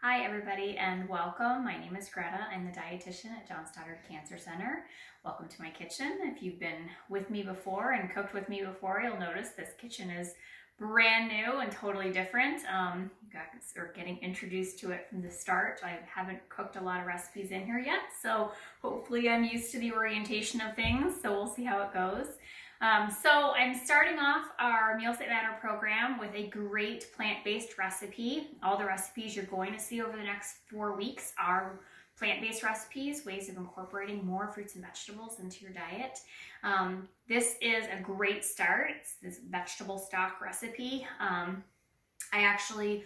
Hi everybody and welcome. My name is Greta. I'm the dietitian at John Stoddard Cancer Center. Welcome to my kitchen. If you've been with me before and cooked with me before, you'll notice this kitchen is brand new and totally different. You guys are getting introduced to it from the start. I haven't cooked a lot of recipes in here yet, so hopefully I'm used to the orientation of things, so we'll see how it goes. So I'm starting off our Meals That Matter program with a great plant-based recipe. All the recipes you're going to see over the next 4 weeks are plant-based recipes, ways of incorporating more fruits and vegetables into your diet. This is a great start. It's this vegetable stock recipe. I actually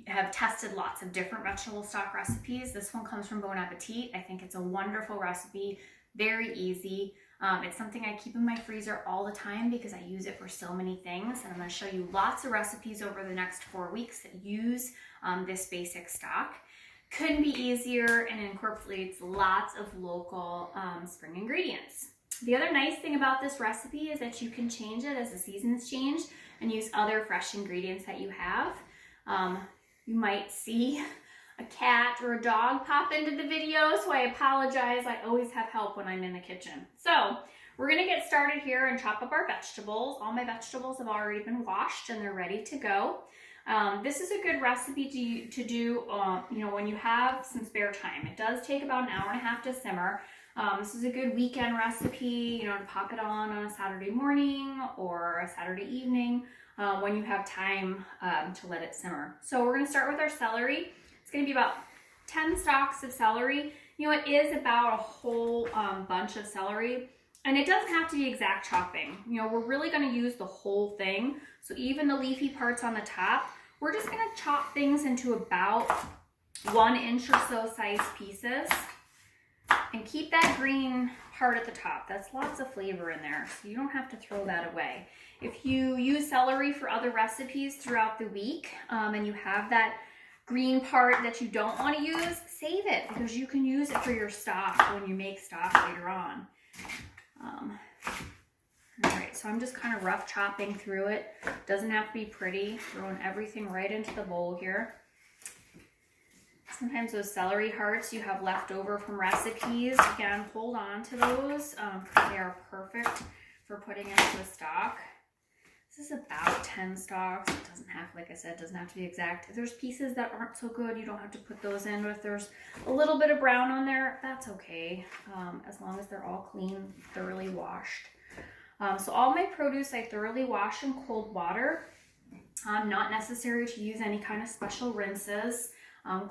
have tested lots of different vegetable stock recipes. This one comes from Bon Appetit. I think it's a wonderful recipe, very easy. It's something I keep in my freezer all the time because I use it for so many things. And I'm going to show you lots of recipes over the next 4 weeks that use this basic stock. Couldn't be easier, and incorporates lots of local spring ingredients. The other nice thing about this recipe is that you can change it as the seasons change and use other fresh ingredients that you have. You might see a cat or a dog pop into the video, so I apologize. I always have help when I'm in the kitchen. So we're gonna get started here and chop up our vegetables. All my vegetables have already been washed and they're ready to go. This is a good recipe to do when you have some spare time. It does take about an hour and a half to simmer. This is a good weekend recipe, to pop it on a Saturday morning or a Saturday evening when you have time to let it simmer. So we're gonna start with our celery. It's going to be about 10 stalks of celery. It is about a whole bunch of celery, and it doesn't have to be exact chopping. We're really going to use the whole thing. So even the leafy parts on the top, we're just going to chop things into about 1 inch or so size pieces, and keep that green part at the top. That's lots of flavor in there, so you don't have to throw that away. If you use celery for other recipes throughout the week, and you have that green part that you don't want to use, save it, because you can use it for your stock when you make stock later on. All right, so I'm just kind of rough chopping through it. Doesn't have to be pretty. Throwing everything right into the bowl here. Sometimes those celery hearts you have left over from recipes, again, hold on to those because they are perfect for putting into a stock. This is about 10 stalks. It doesn't have, like I said, doesn't have to be exact. If there's pieces that aren't so good, you don't have to put those in. But if there's a little bit of brown on there, that's okay, as long as they're all clean, thoroughly washed. So all my produce I thoroughly wash in cold water. Not necessary to use any kind of special rinses.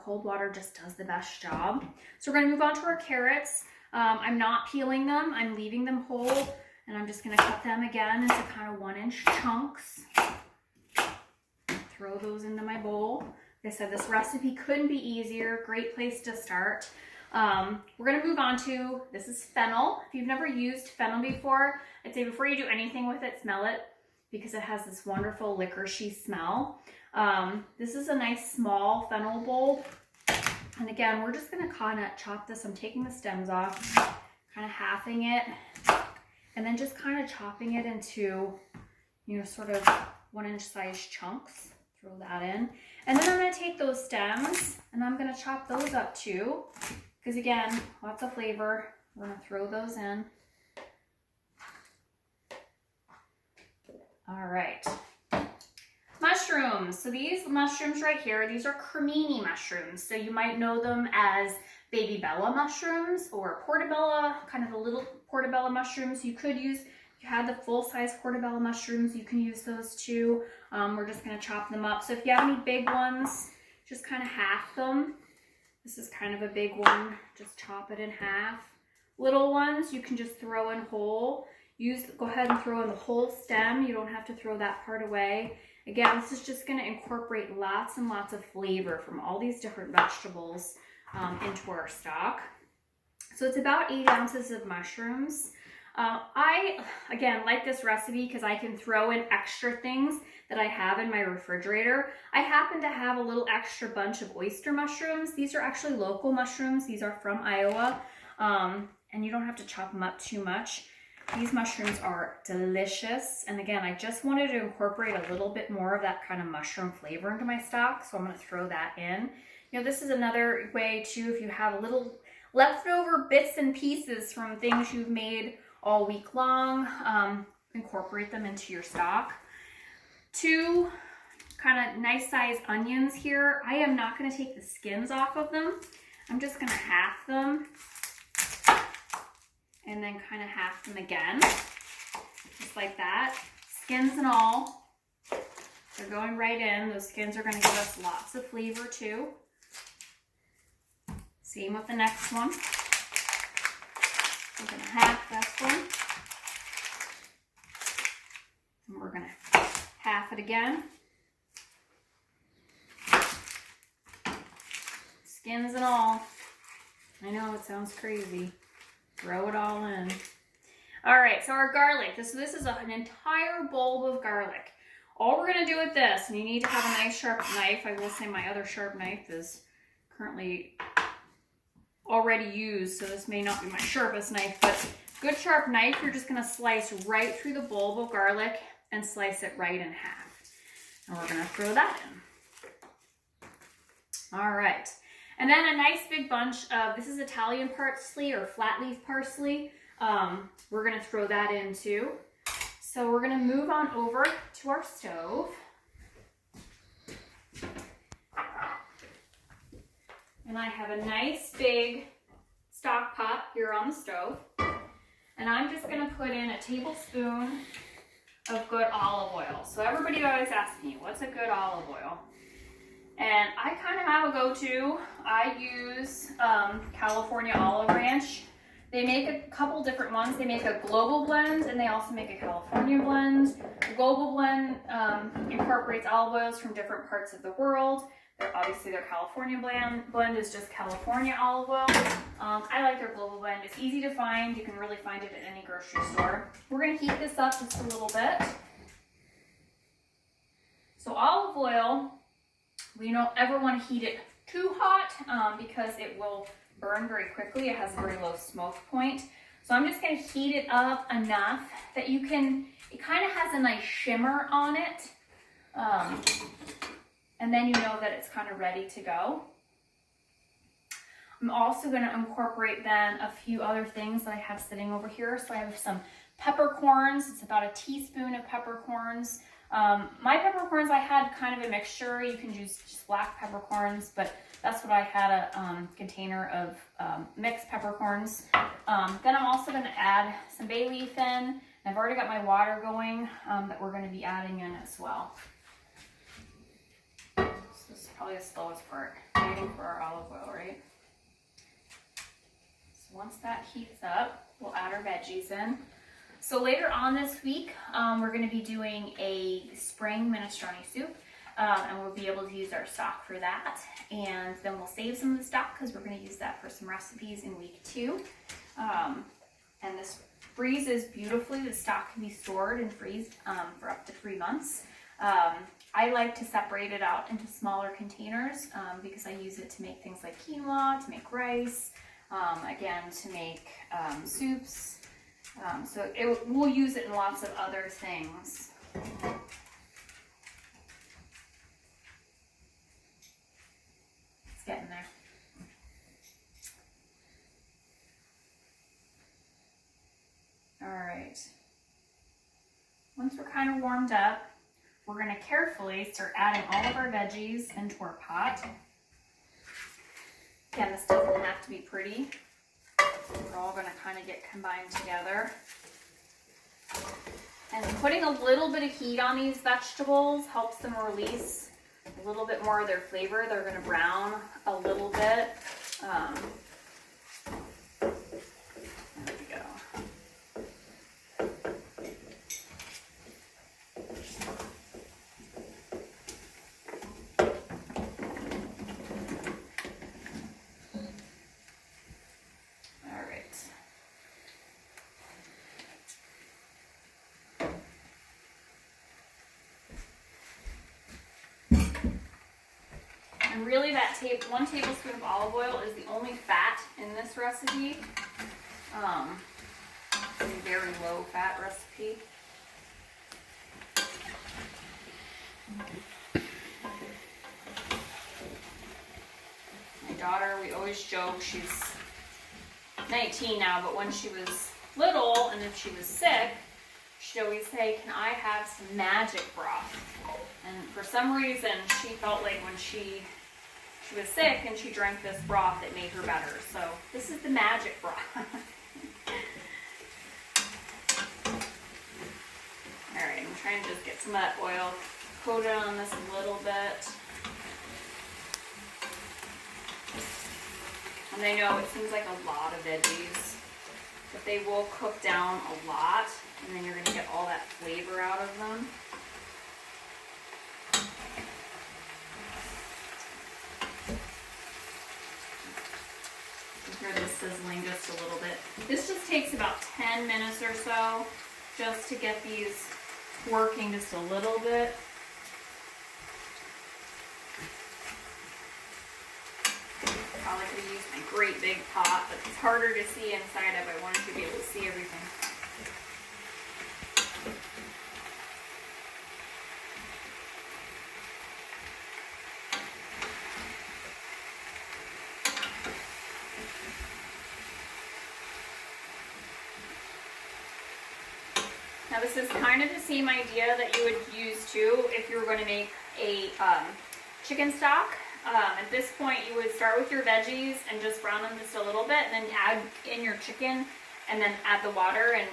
Cold water just does the best job. So we're going to move on to our carrots. I'm not peeling them. I'm leaving them whole. And I'm just going to cut them again into kind of 1 inch chunks. Throw those into my bowl. Like I said, this recipe couldn't be easier. Great place to start. We're going to move on to, this is fennel. If you've never used fennel before, I'd say before you do anything with it, smell it, because it has this wonderful licoricey smell. This is a nice small fennel bowl. And again, we're just going to kind of chop this. I'm taking the stems off, kind of halving it. And then just kind of chopping it into, sort of 1 inch size chunks. Throw that in. And then I'm going to take those stems and I'm going to chop those up too. Because again, lots of flavor. We're going to throw those in. All right. Mushrooms. So these mushrooms right here, these are cremini mushrooms. So you might know them as baby bella mushrooms or portobello, kind of the little portobello mushrooms. You could use, if you had the full-size portobello mushrooms, you can use those too. We're just going to chop them up. So if you have any big ones, just kind of half them. This is kind of a big one. Just chop it in half. Little ones, you can just throw in whole. Go ahead and throw in the whole stem. You don't have to throw that part away. Again, this is just going to incorporate lots and lots of flavor from all these different vegetables into our stock. So it's about 8 ounces of mushrooms. I, again, like this recipe because I can throw in extra things that I have in my refrigerator. I happen to have a little extra bunch of oyster mushrooms. These are actually local mushrooms. These are from Iowa, and you don't have to chop them up too much. These mushrooms are delicious. And again, I just wanted to incorporate a little bit more of that kind of mushroom flavor into my stock. So I'm going to throw that in. You know, this is another way too, if you have a little leftover bits and pieces from things you've made all week long, incorporate them into your stock. 2 kind of nice sized onions here. I am not going to take the skins off of them. I'm just going to half them and then kind of half them again, just like that. Skins and all, they're going right in. Those skins are going to give us lots of flavor too. Same with the next one. We're going to half this one. And we're going to half it again. Skins and all. I know it sounds crazy. Throw it all in. All right, so our garlic. This is an entire bulb of garlic. All we're going to do with this, and you need to have a nice sharp knife. I will say my other sharp knife is currently already used, so this may not be my sharpest knife, but good sharp knife, you're just going to slice right through the bulb of garlic and slice it right in half. And we're going to throw that in. All right. And then a nice big bunch of, this is Italian parsley or flat leaf parsley. We're going to throw that in too. So we're going to move on over to our stove. And I have a nice big stock pot here on the stove. And I'm just going to put in a tablespoon of good olive oil. So everybody always asks me, what's a good olive oil? And I kind of have a go-to. I use California Olive Ranch. They make a couple different ones. They make a global blend and they also make a California blend. The global blend incorporates olive oils from different parts of the world. Obviously their California blend is just California olive oil. I like their global blend. It's easy to find. You can really find it at any grocery store. We're going to heat this up just a little bit. So olive oil, we don't ever want to heat it too hot because it will burn very quickly. It has a very low smoke point. So I'm just going to heat it up enough that you can, it kind of has a nice shimmer on it. And then you know that it's kind of ready to go. I'm also going to incorporate then a few other things that I have sitting over here. So I have some peppercorns. It's about a teaspoon of peppercorns. My peppercorns, I had kind of a mixture. You can use just black peppercorns, but that's what I had, a container of mixed peppercorns. Then I'm also going to add some bay leaf in. I've already got my water going that we're going to be adding in as well. So this is probably the slowest part, waiting for our olive oil, right? So once that heats up, we'll add our veggies in. So later on this week, we're going to be doing a spring minestrone soup, and we'll be able to use our stock for that. And then we'll save some of the stock because we're going to use that for some recipes in week 2. And this freezes beautifully. The stock can be stored and freezed for up to 3 months. I like to separate it out into smaller containers because I use it to make things like quinoa, to make rice, again, to make soups. So we'll use it in lots of other things. It's getting there. All right. Once we're kind of warmed up, we're going to carefully start adding all of our veggies into our pot. Again, this doesn't have to be pretty. We're all going to kind of get combined together. And putting a little bit of heat on these vegetables helps them release a little bit more of their flavor. They're going to brown a little bit. There we go. And really that 1 tablespoon of olive oil is the only fat in this recipe. It's a very low fat recipe. My daughter, we always joke, she's 19 now, but when she was little and if she was sick, she'd always say, "Can I have some magic broth?" And for some reason, she felt like when she was sick and she drank this broth, it made her better. So this is the magic broth. Alright, I'm trying to just get some of that oil coated on this a little bit. And I know it seems like a lot of veggies, but they will cook down a lot, and then you're going to get all that flavor out of them. You hear this sizzling just a little bit. This just takes about 10 minutes or so just to get these working just a little bit. Probably could have used my great big pot, but it's harder to see inside of. I wanted you to be able to see everything. Now this is kind of the same idea that you would use too if you were going to make a chicken stock. At this point you would start with your veggies and just brown them just a little bit, and then add in your chicken and then add the water, and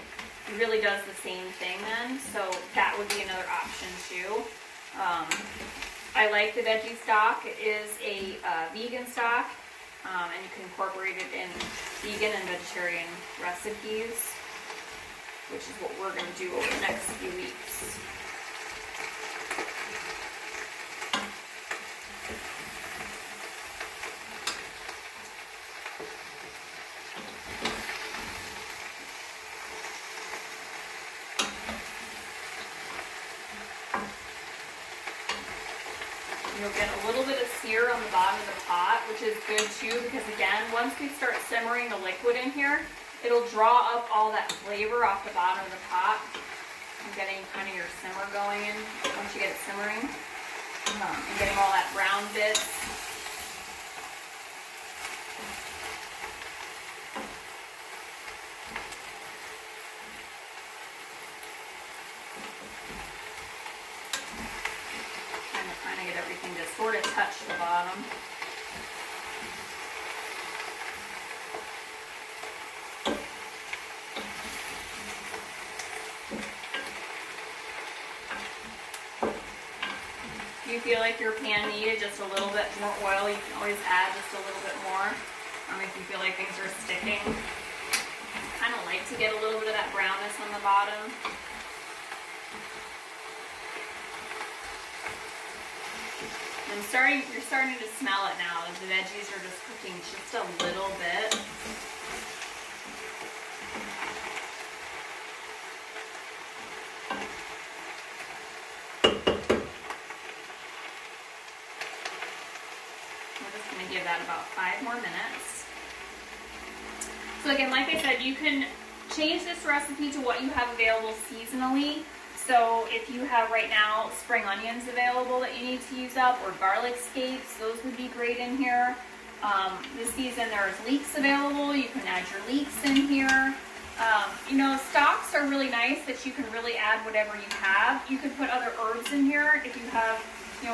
it really does the same thing then. So that would be another option too. I like the veggie stock. It is a vegan stock, and you can incorporate it in vegan and vegetarian recipes, which is what we're going to do over the next few weeks. You'll get a little bit of sear on the bottom of the pot, which is good too, because again, once we start simmering the liquid in here, it'll draw up all that flavor off the bottom of the pot. I'm getting kind of your simmer going in once you get it simmering, and getting all that brown bits. Trying to get everything to sort of touch the bottom. If you feel like your pan needed just a little bit more oil, you can always add just a little bit more. If you feel like things are sticking. I kind of like to get a little bit of that brownness on the bottom. You're starting to smell it now. The veggies are just cooking just a little bit. We're just going to give that about 5 more minutes. So again, like I said, you can change this recipe to what you have available seasonally. So if you have right now spring onions available that you need to use up, or garlic scapes, those would be great in here. This season there's leeks available. You can add your leeks in here. Stocks are really nice that you can really add whatever you have. You could put other herbs in here. If you have,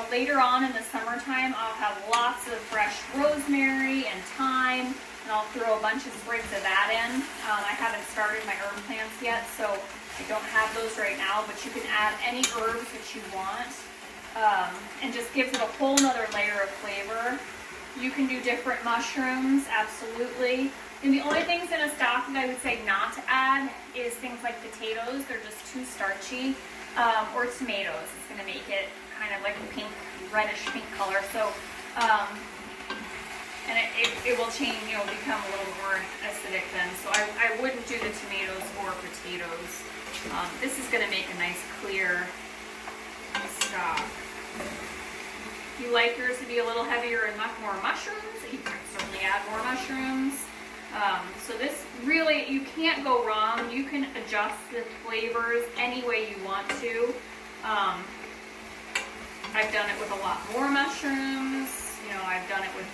later on in the summertime, I'll have lots of fresh rosemary and thyme, and I'll throw a bunch of sprigs of that in. I haven't started my herb plants yet, so I don't have those right now, but you can add any herbs that you want, and just gives it a whole nother layer of flavor. You can do different mushrooms, absolutely. And the only things in a stock that I would say not to add is things like potatoes. They're just too starchy, or tomatoes. It's going to make it kind of like a pink, reddish pink color. So, and it will change, become a little more acidic then. So I wouldn't do the tomatoes or potatoes. This is going to make a nice clear stock. If you like yours to be a little heavier and more mushrooms, you can certainly add more mushrooms. So this really, you can't go wrong. You can adjust the flavors any way you want to. I've done it with a lot more mushrooms. You know, I've done it with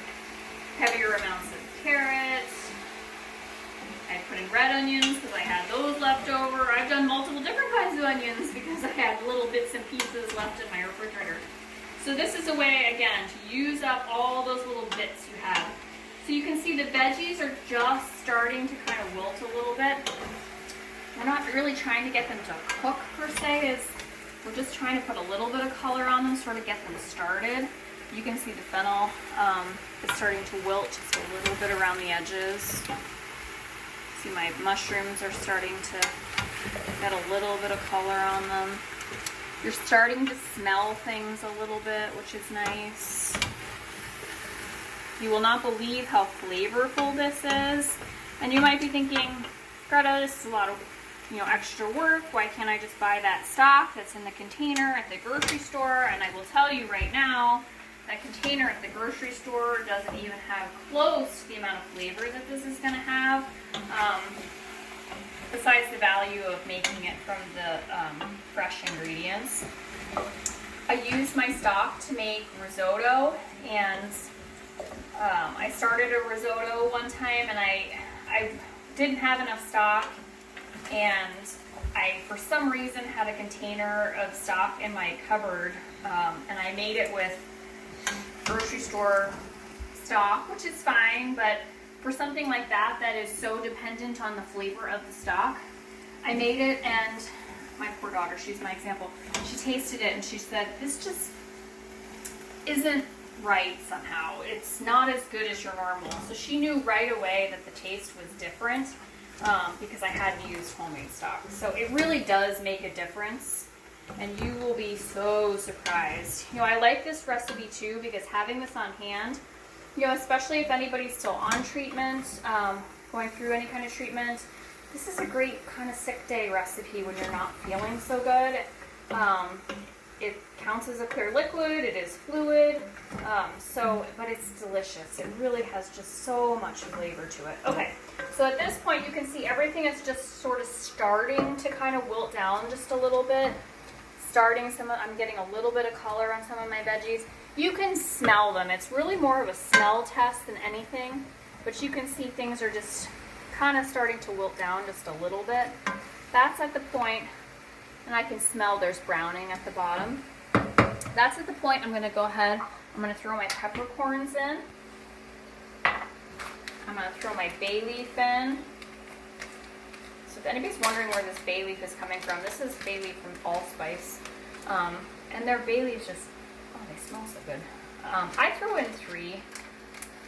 heavier amounts of carrots. I put in red onions because I had those left over. I've done multiple different kinds of onions because I had little bits and pieces left in my refrigerator. So this is a way, again, to use up all those little bits you have. So you can see the veggies are just starting to kind of wilt a little bit. We're not really trying to get them to cook per se, we're just trying to put a little bit of color on them, sort of get them started. You can see the fennel is starting to wilt just a little bit around the edges. See my mushrooms are starting to get a little bit of color on them. You're starting to smell things a little bit, which is nice. You will not believe how flavorful this is. And you might be thinking, Greta, this is a lot of extra work. Why can't I just buy that stock that's in the container at the grocery store? And I will tell you right now, that container at the grocery store doesn't even have close to the amount of flavor that this is going to have. Besides the value of making it from the fresh ingredients. I used my stock to make risotto, and I started a risotto one time, and I didn't have enough stock, and I, for some reason, had a container of stock in my cupboard, and I made it with grocery store stock, which is fine, but for something like that is so dependent on the flavor of the stock, I made it, and my poor daughter, she's my example, she tasted it and she said, this just isn't right somehow. It's not as good as your normal. So she knew right away that the taste was different because I hadn't used homemade stock. So it really does make a difference. And you will be so surprised. I like this recipe too because having this on hand, especially if anybody's still on treatment, going through any kind of treatment, this is a great kind of sick day recipe when you're not feeling so good. It counts as a clear liquid, it is fluid, but it's delicious. It really has just so much flavor to it. Okay, so at this point you can see everything is just sort of starting to kind of wilt down just a little bit. I'm getting a little bit of color on some of my veggies. You can smell them. It's really more of a smell test than anything, but you can see things are just kind of starting to wilt down just a little bit. That's at the point, and I can smell there's browning at the bottom. That's at the point I'm going to go ahead, I'm going to throw my peppercorns in. I'm going to throw my bay leaf in. So if anybody's wondering where this bay leaf is coming from, this is bay leaf from Allspice. And their bay leaves just, oh, they smell so good. I throw in 3.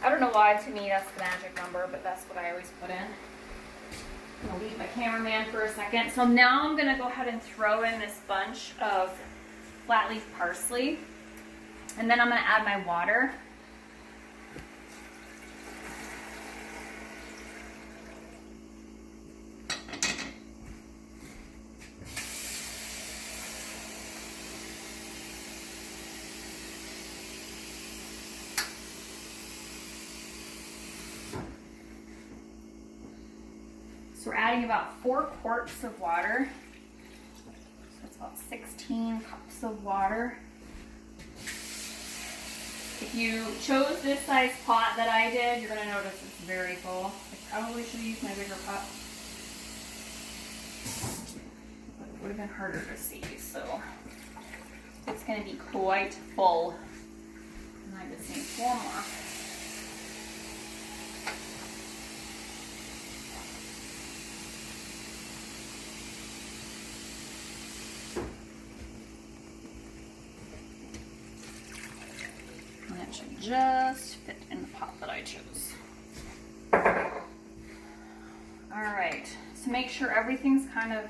I don't know why, to me that's the magic number, but that's what I always put in. I'm going to leave my cameraman for a second. So now I'm going to go ahead and throw in this bunch of flat leaf parsley. And then I'm going to add my water. So we're adding about 4 quarts of water. So it's about 16 cups of water. If you chose this size pot that I did, you're going to notice it's very full. I probably should have used my bigger pot. But it would have been harder to see, so it's going to be quite full. And I just need 4 more. Just fit in the pot that I chose. All right, so make sure everything's kind of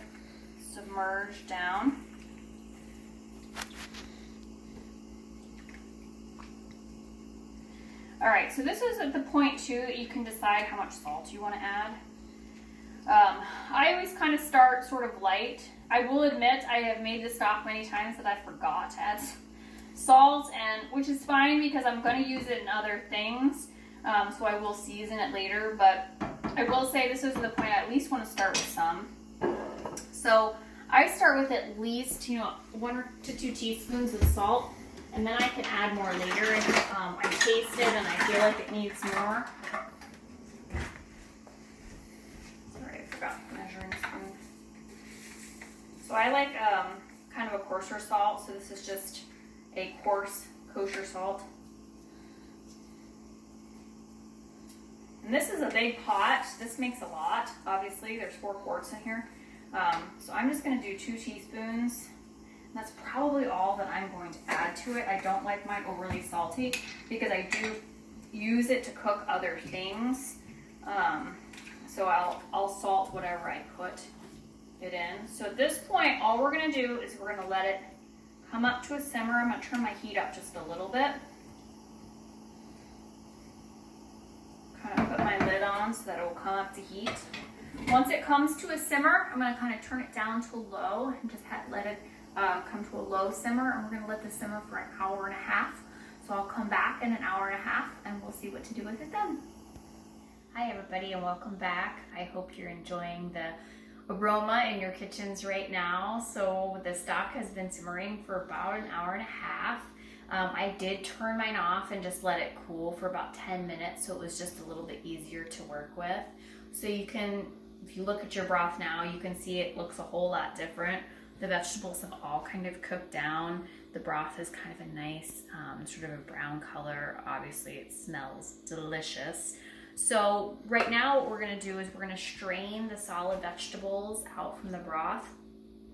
submerged down. All right, so this is at the point too that you can decide how much salt you want to add. I always kind of start sort of light. I will admit I have made this stock many times that I forgot to add salt, and which is fine because I'm going to use it in other things. so I will season it later, but I will say this is the point I at least want to start with some. So I start with at least, 1 to 2 teaspoons of salt, and then I can add more later if I taste it and I feel like it needs more. Sorry, I forgot the measuring spoon. So I like kind of a coarser salt, so this is just a coarse kosher salt. And this is a big pot. This makes a lot. Obviously, there's 4 quarts in here. So I'm just going to do 2 teaspoons. And that's probably all that I'm going to add to it. I don't like mine overly salty because I do use it to cook other things. So I'll salt whatever I put it in. So at this point, all we're going to do is we're going to let it come up to a simmer. I'm going to turn my heat up just a little bit. Kind of put my lid on so that it will come up to heat. Once it comes to a simmer, I'm going to kind of turn it down to low and just let it come to a low simmer. And we're going to let this simmer for an hour and a half. So I'll come back in an hour and a half and we'll see what to do with it then. Hi everybody and welcome back. I hope you're enjoying the aroma in your kitchens right now. So the stock has been simmering for about an hour and a half. I did turn mine off and just let it cool for about 10 minutes, so it was just a little bit easier to work with. So you can, if you look at your broth now, you can see it looks a whole lot different. The vegetables have all kind of cooked down. The broth is kind of a nice sort of a brown color. Obviously it smells delicious. So right now what we're going to do is we're going to strain the solid vegetables out from the broth.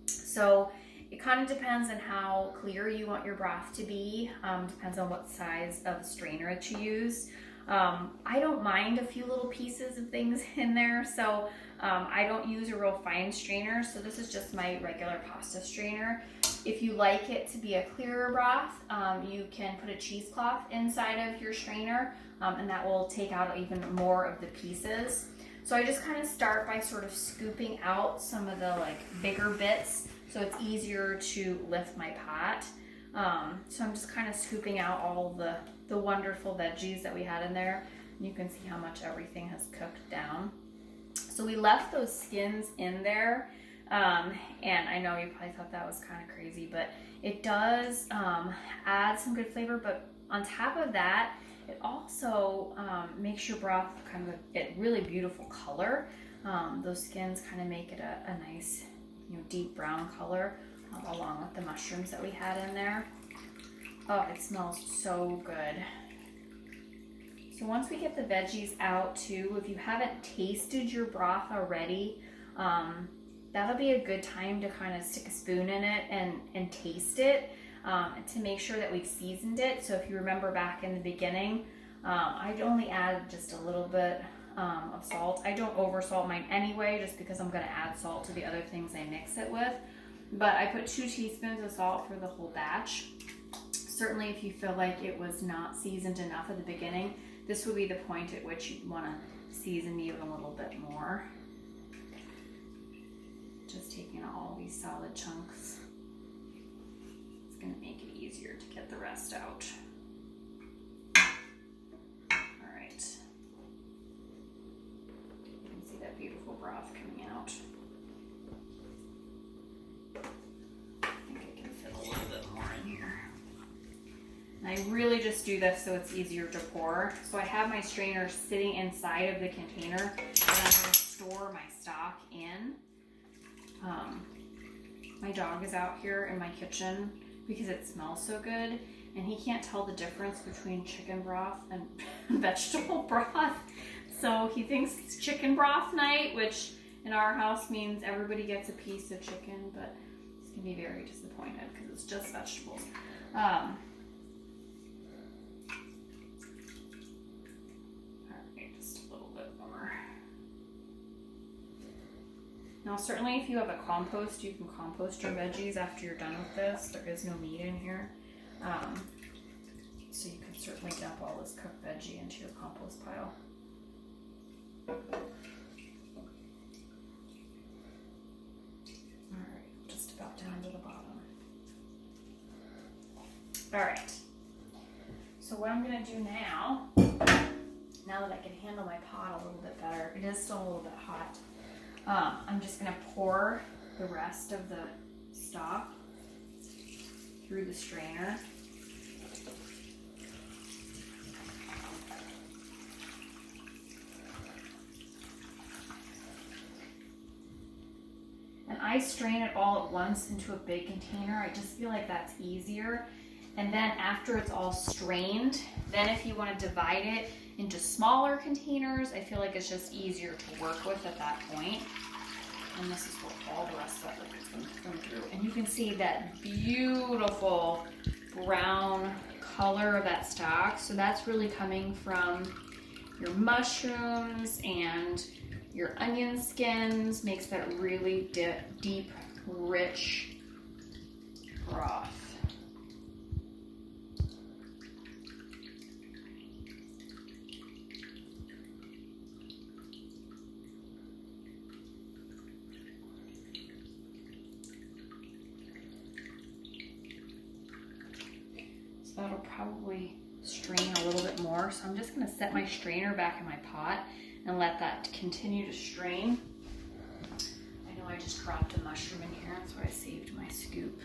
So it kind of depends on how clear you want your broth to be. Depends on what size of strainer that you use. I don't mind a few little pieces of things in there, so I don't use a real fine strainer, so this is just my regular pasta strainer. If you like it to be a clearer broth, you can put a cheesecloth inside of your strainer, and that will take out even more of the pieces. So I just kind of start by sort of scooping out some of the bigger bits, so it's easier to lift my pot. So I'm just kind of scooping out all the wonderful veggies that we had in there. And you can see how much everything has cooked down. So we left those skins in there. And I know you probably thought that was kind of crazy, but it does add some good flavor. But on top of that, it also makes your broth kind of a really beautiful color. Those skins kind of make it a nice, deep brown color, along with the mushrooms that we had in there. Oh, it smells so good. So once we get the veggies out too, if you haven't tasted your broth already, that'll be a good time to kind of stick a spoon in it and taste it, to make sure that we've seasoned it. So if you remember back in the beginning, I'd only add just a little bit of salt. I don't over salt mine anyway, just because I'm going to add salt to the other things I mix it with. But I put 2 teaspoons of salt for the whole batch. Certainly if you feel like it was not seasoned enough at the beginning, this would be the point at which you'd want to season even a little bit more. Just taking out all these solid chunks. It's going to make it easier to get the rest out. Alright. You can see that beautiful broth coming out. I think I can fit a little bit more in here. And I really just do this so it's easier to pour. So I have my strainer sitting inside of the container that I'm going to store my stock in. My dog is out here in my kitchen because it smells so good, and he can't tell the difference between chicken broth and vegetable broth. So he thinks it's chicken broth night, which in our house means everybody gets a piece of chicken, but he's gonna be very disappointed because it's just vegetables. Now certainly if you have a compost, you can compost your veggies after you're done with this. There is no meat in here. So you can certainly dump all this cooked veggie into your compost pile. Alright, just about down to the bottom. Alright, so what I'm going to do now now that I can handle my pot a little bit better. It is still a little bit hot. I'm just gonna pour the rest of the stock through the strainer. And I strain it all at once into a big container. I just feel like that's easier. And then after it's all strained, then if you want to divide it into smaller containers, I feel like it's just easier to work with at that point. And this is where all the rest of that liquid's going to come through. And you can see that beautiful brown color of that stock. So that's really coming from your mushrooms and your onion skins. Makes that really deep, rich broth. So that'll probably strain a little bit more. So I'm just gonna set my strainer back in my pot and let that continue to strain. I know I just dropped a mushroom in here, that's why I saved my scoop.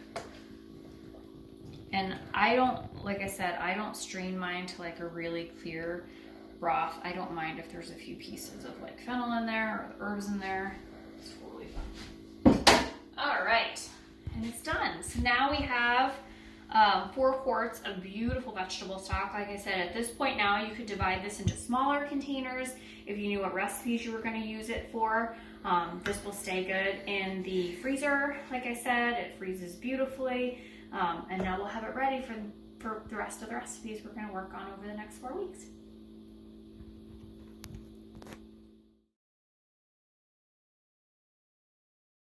And I don't, like I said, I don't strain mine to like a really clear broth. I don't mind if there's a few pieces of like fennel in there or herbs in there. It's totally fine. All right, and it's done. So now we have 4 quarts of beautiful vegetable stock. Like I said, at this point now you could divide this into smaller containers if you knew what recipes you were going to use it for. This will stay good in the freezer. Like I said, it freezes beautifully. And now we'll have it ready for the rest of the recipes we're going to work on over the next 4 weeks.